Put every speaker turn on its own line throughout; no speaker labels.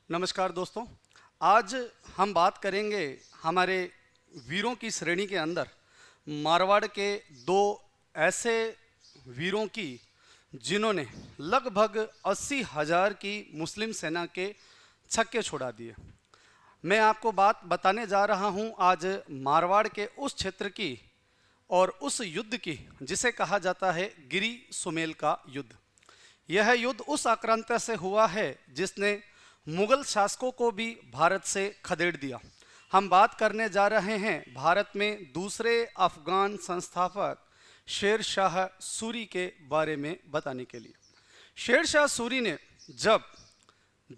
नमस्कार दोस्तों। आज हम बात करेंगे हमारे वीरों की श्रेणी के अंदर मारवाड़ के दो ऐसे वीरों की जिन्होंने लगभग 80,000 की मुस्लिम सेना के छक्के छुड़ा दिए। मैं आपको बात बताने जा रहा हूं आज मारवाड़ के उस क्षेत्र की और उस युद्ध की जिसे कहा जाता है गिरी सुमेल का युद्ध। यह युद्ध उस आक्रांता से हुआ है जिसने मुगल शासकों को भी भारत से खदेड़ दिया। हम बात करने जा रहे हैं भारत में दूसरे अफगान संस्थापक शेर शाह सूरी के बारे में बताने के लिए। शेर शाह सूरी ने जब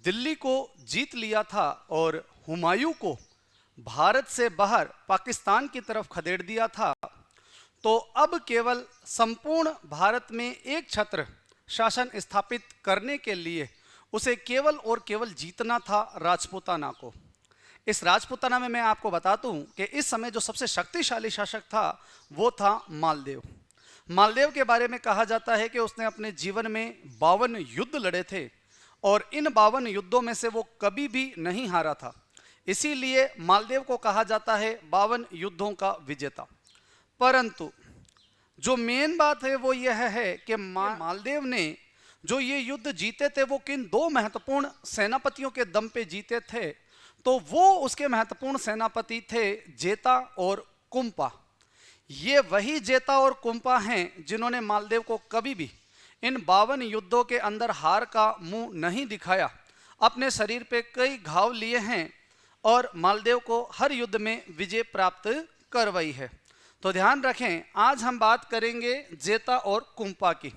दिल्ली को जीत लिया था और हुमायूं को भारत से बाहर पाकिस्तान की तरफ खदेड़ दिया था, तो अब केवल संपूर्ण भारत में एक छत्र शासन स्थापित करने के लिए उसे केवल और केवल जीतना था राजपूताना को। इस राजपूताना में मैं आपको बता दूं कि इस समय जो सबसे शक्तिशाली शासक था वो था मालदेव। मालदेव के बारे में कहा जाता है कि उसने अपने जीवन में 52 युद्ध लड़े थे और इन 52 युद्धों में से वो कभी भी नहीं हारा था। इसीलिए मालदेव को कहा जाता है 52 युद्धों का विजेता। परंतु जो मेन बात है वो यह है कि मालदेव ने जो ये युद्ध जीते थे वो किन दो महत्वपूर्ण सेनापतियों के दम पे जीते थे, तो वो उसके महत्वपूर्ण सेनापति थे जेता और कुंपा। ये वही जेता और कुंपा हैं जिन्होंने मालदेव को कभी भी इन 52 युद्धों के अंदर हार का मुंह नहीं दिखाया, अपने शरीर पे कई घाव लिए हैं और मालदेव को हर युद्ध में विजय प्राप्त करवाई है। तो ध्यान रखें, आज हम बात करेंगे जेता और कुंपा की।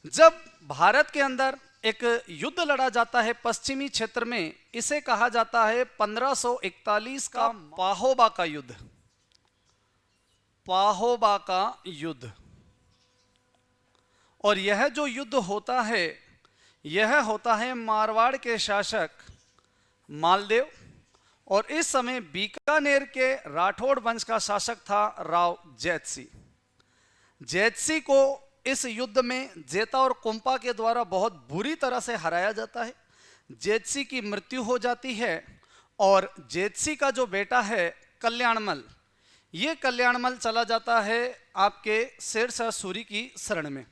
जब भारत के अंदर एक युद्ध लड़ा जाता है पश्चिमी क्षेत्र में, इसे कहा जाता है 1541 का पाहोबा का युद्ध। पाहोबा का युद्ध। और यह जो युद्ध होता है यह होता है मारवाड़ के शासक मालदेव और इस समय बीकानेर के राठौड़ वंश का शासक था राव जैतसी। जैतसी को इस युद्ध में जेता और कुंपा के द्वारा बहुत बुरी तरह से हराया जाता है। जैतसी की मृत्यु हो जाती है और जैतसी का जो बेटा है कल्याणमल, ये कल्याणमल चला जाता है आपके शेर शाह सूरी की शरण में।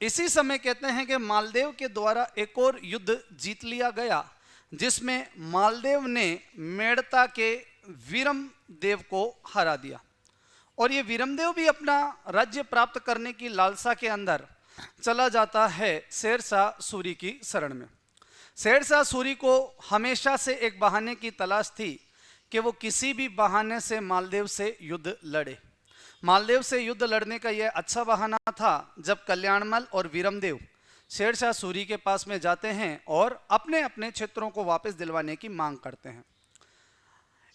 इसी समय कहते हैं कि मालदेव के द्वारा एक और युद्ध जीत लिया गया जिसमें मालदेव ने मेड़ता के वीरमदेव को हरा दिया और ये वीरमदेव भी अपना राज्य प्राप्त करने की लालसा के अंदर चला जाता है शेर शाह सूरी की शरण में। शेर शाह सूरी को हमेशा से एक बहाने की तलाश थी कि वो किसी भी बहाने से मालदेव से युद्ध लड़े। मालदेव से युद्ध लड़ने का यह अच्छा बहाना था जब कल्याणमल और वीरमदेव शेर शाह सूरी के पास में जाते हैं और अपने अपने क्षेत्रों को वापस दिलवाने की मांग करते हैं।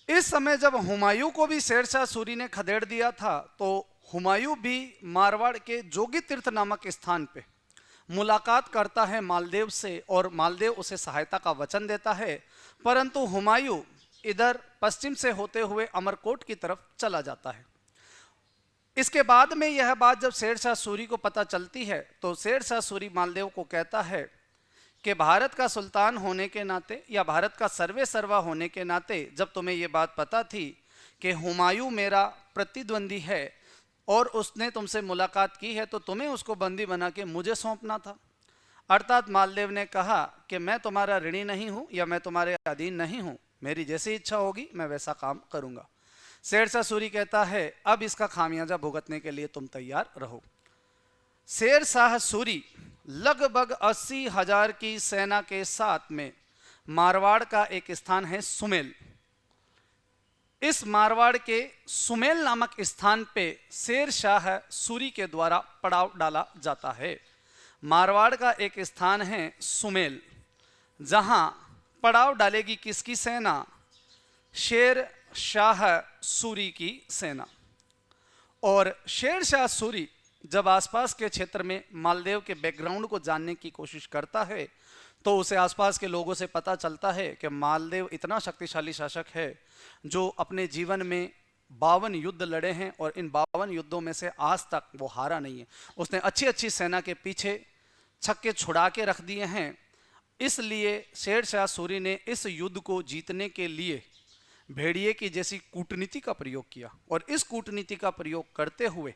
इस समय जब हुमायूं को भी शेर शाह सूरी ने खदेड़ दिया था, तो हुमायूं भी मारवाड़ के जोगी तीर्थ नामक स्थान पे मुलाकात करता है मालदेव से और मालदेव उसे सहायता का वचन देता है। परंतु हुमायूं इधर पश्चिम से होते हुए अमरकोट की तरफ चला जाता है। इसके बाद में यह बात जब शेर शाह सूरी को पता चलती है तो शेर शाह सूरी मालदेव को कहता है कि भारत का सुल्तान होने के नाते या भारत का सर्वे सर्वा होने के नाते जब तुम्हें ये बात पता थी कि हुमायूं मेरा प्रतिद्वंदी है और उसने तुमसे मुलाकात की है, तो तुम्हें उसको बंदी बना के मुझे सौंपना था। अर्थात मालदेव ने कहा कि मैं तुम्हारा ऋणी नहीं हूं या मैं तुम्हारे अधीन नहीं हूं, मेरी जैसी इच्छा होगी मैं वैसा काम करूंगा। शेर शाह सूरी कहता है अब इसका खामियाजा भुगतने के लिए तुम तैयार रहो। शेर शाह सूरी लगभग 80,000 की सेना के साथ में मारवाड़ का एक स्थान है सुमेल। इस मारवाड़ के सुमेल नामक स्थान पे शेर शाह सूरी के द्वारा पड़ाव डाला जाता है। मारवाड़ का एक स्थान है सुमेल जहां पड़ाव डालेगी किसकी सेना? शेर शाह सूरी की सेना। और शेर शाह सूरी जब आसपास के क्षेत्र में मालदेव के बैकग्राउंड को जानने की कोशिश करता है तो उसे आसपास के लोगों से पता चलता है कि मालदेव इतना शक्तिशाली शासक है जो अपने जीवन में 52 युद्ध लड़े हैं और इन 52 युद्धों में से आज तक वो हारा नहीं है। उसने अच्छी अच्छी सेना के पीछे छक्के छुड़ा के रख दिए हैं इसलिए शेर शाह सूरी ने इस युद्ध को जीतने के लिए भेड़िए की जैसी कूटनीति का प्रयोग किया। और इस कूटनीति का प्रयोग करते हुए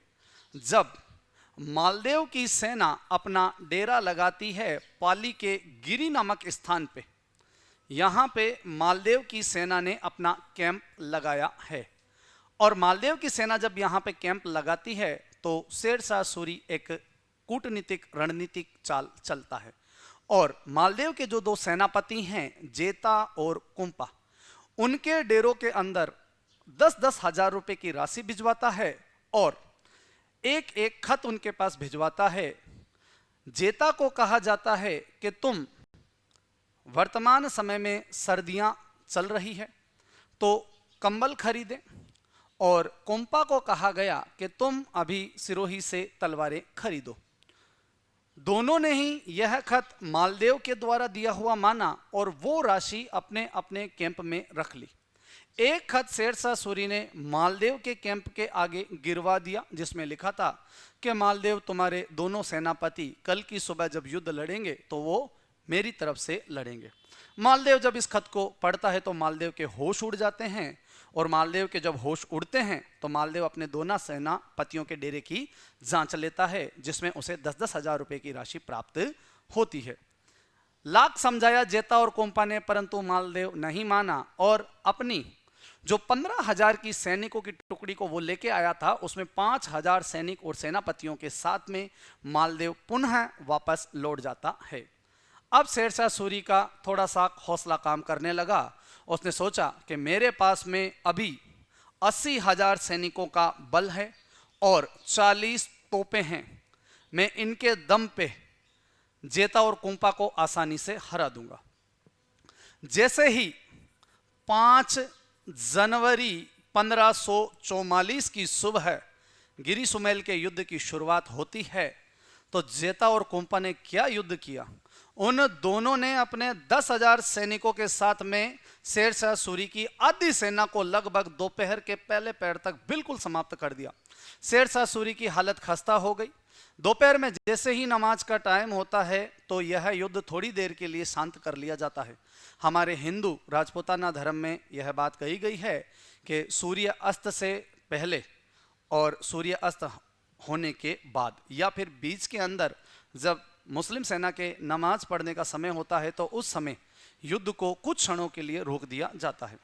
जब मालदेव की सेना अपना डेरा लगाती है पाली के गिरी नामक स्थान पे, यहाँ पे मालदेव की सेना ने अपना कैंप लगाया है। और मालदेव की सेना जब यहाँ पे कैंप लगाती है तो शेर शाह सूरी एक कूटनीतिक रणनीतिक चाल चलता है और मालदेव के जो दो सेनापति हैं जेता और कुंपा, उनके डेरों के अंदर 10-10 हजार रुपए की राशि भिजवाता है और एक एक खत उनके पास भिजवाता है। जेता को कहा जाता है कि तुम वर्तमान समय में सर्दियां चल रही है तो कंबल खरीदें, और कुंपा को कहा गया कि तुम अभी सिरोही से तलवारें खरीदो। दोनों ने ही यह खत मालदेव के द्वारा दिया हुआ माना और वो राशि अपने अपने कैंप में रख ली। एक खत शेर शाह सूरी ने मालदेव के कैंप के आगे गिरवा दिया जिसमें लिखा था कि मालदेव तुम्हारे दोनों सेनापति कल की सुबह जब युद्ध लड़ेंगे तो वो मेरी तरफ से लड़ेंगे। मालदेव जब इस खत को पढ़ता है तो मालदेव के होश उड़ जाते हैं और मालदेव के जब होश उड़ते हैं तो मालदेव अपने दोनों सेनापतियों के डेरे की जांच लेता है जिसमें उसे 10-10 हजार रुपए की राशि प्राप्त होती है। लाख समझाया जेता और कोम्पा ने परंतु मालदेव नहीं माना और अपनी जो 15,000 की सैनिकों की टुकड़ी को वो लेके आया था उसमें 5,000 सैनिक और सेनापतियों के साथ में मालदेव पुनः वापस लौट जाता है। अब शेर शाह सूरी का थोड़ा सा हौसला काम करने लगा। उसने सोचा कि मेरे पास में अभी 80,000 सैनिकों का बल है और 40 तोपें हैं, मैं इनके दम पे जेता और कुंपा को आसानी से हरा दूंगा। जैसे ही 5 जनवरी 1544 की सुबह गिरी सुमेल के युद्ध की शुरुआत होती है तो जेता और कुंपा ने क्या युद्ध किया। उन दोनों ने अपने 10,000 सैनिकों के साथ में शेर शाह सूरी की आधी सेना को लगभग दोपहर के पहले पहर तक बिल्कुल समाप्त कर दिया। शेर शाह सूरी की हालत खस्ता हो गई। दोपहर में जैसे ही नमाज का टाइम होता है तो यह युद्ध थोड़ी देर के लिए शांत कर लिया जाता है। हमारे हिंदू राजपूताना धर्म में यह बात कही गई है कि सूर्य अस्त से पहले और सूर्य अस्त होने के बाद या फिर बीच के अंदर जब मुस्लिम सेना के नमाज पढ़ने का समय होता है तो उस समय युद्ध को कुछ क्षणों के लिए रोक दिया जाता है।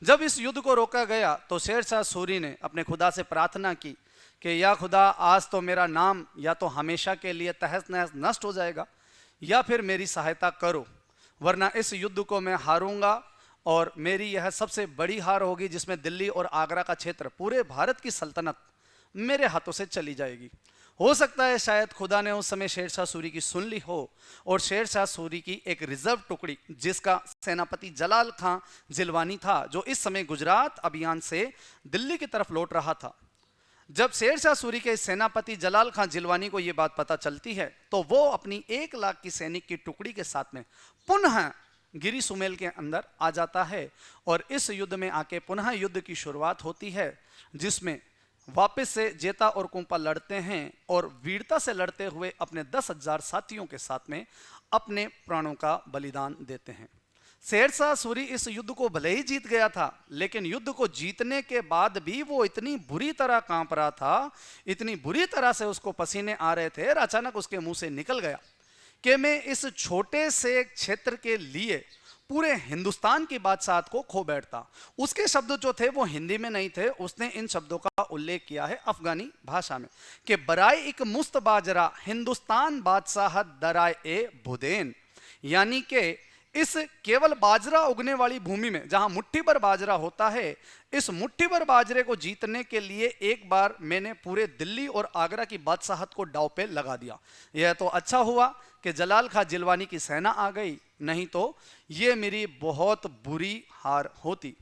जब इस युद्ध को रोका गया तो शेर शाह सूरी ने अपने खुदा से प्रार्थना की कि या खुदा आज तो मेरा नाम या तो हमेशा के लिए तहस नहस नष्ट हो जाएगा या फिर मेरी सहायता करो, वरना इस युद्ध को मैं हारूंगा और मेरी यह सबसे बड़ी हार होगी जिसमें दिल्ली और आगरा का क्षेत्र पूरे भारत की सल्तनत मेरे हाथों से चली जाएगी। हो सकता है शायद खुदा ने उस समय शेर शाह सूरी की सुन ली हो और शेर शाह सूरी की एक रिजर्व टुकड़ी जिसका सेनापति जलाल खां जिलवानी था जो इस समय गुजरात अभियान से दिल्ली की तरफ लौट रहा था। जब शेर शाह सूरी के सेनापति जलाल खां जिलवानी को यह बात पता चलती है तो वो अपनी 1 लाख की सैनिक की टुकड़ी के साथ में पुनः गिरी सुमेल के अंदर आ जाता है और इस युद्ध में आके पुनः युद्ध की शुरुआत होती है जिसमें वापस से जेता और कुंपा लड़ते हैं और वीरता से लड़ते हुए अपने 10,000 साथियों के साथ में अपने प्राणों का बलिदान देते हैं। शेर शाह सूरी इस युद्ध को भले ही जीत गया था लेकिन युद्ध को जीतने के बाद भी वो इतनी बुरी तरह कांप रहा था, इतनी बुरी तरह से उसको पसीने आ रहे थे और अचानक उसके मुंह से निकल गया कि मैं इस छोटे से क्षेत्र के लिए पूरे हिंदुस्तान की बादशाहत को खो बैठता। उसके शब्द जो थे वो हिंदी में नहीं थे, उसने इन शब्दों का उल्लेख किया है अफगानी भाषा में कि बराए एक मुस्त बाजरा हिंदुस्तान बादशाहत दराए ए बुदेन, यानी कि इस केवल बाजरा उगने वाली भूमि में जहां मुट्ठी भर बाजरा होता है, इस मुट्ठी भर बाजरे को जीतने के लिए एक बार मैंने पूरे दिल्ली और आगरा की बादशाहत को दांव पे लगा दिया। यह तो अच्छा हुआ कि जलाल खां जिलवानी की सेना आ गई, नहीं तो ये मेरी बहुत बुरी हार होती।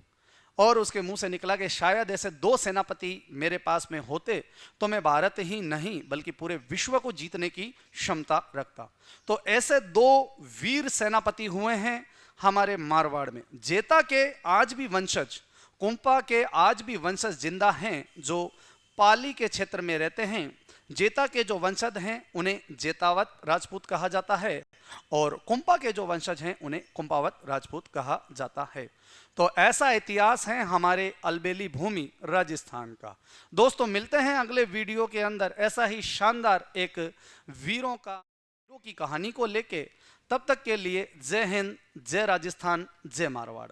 और उसके मुंह से निकला कि शायद ऐसे 2 सेनापति मेरे पास में होते तो मैं भारत ही नहीं बल्कि पूरे विश्व को जीतने की क्षमता रखता। तो ऐसे 2 वीर सेनापति हुए हैं हमारे मारवाड़ में। जेता के आज भी वंशज, कुंपा के आज भी वंशज जिंदा हैं जो पाली के क्षेत्र में रहते हैं। जेता के जो वंशज हैं उन्हें जेतावत राजपूत कहा जाता है और कुंपा के जो वंशज हैं उन्हें कुंपावत राजपूत कहा जाता है। तो ऐसा इतिहास है हमारे अलबेली भूमि राजस्थान का। दोस्तों मिलते हैं अगले वीडियो के अंदर ऐसा ही शानदार एक वीरों की कहानी को लेके। तब तक के लिए जय हिंद, जय राजस्थान, जय मारवाड़।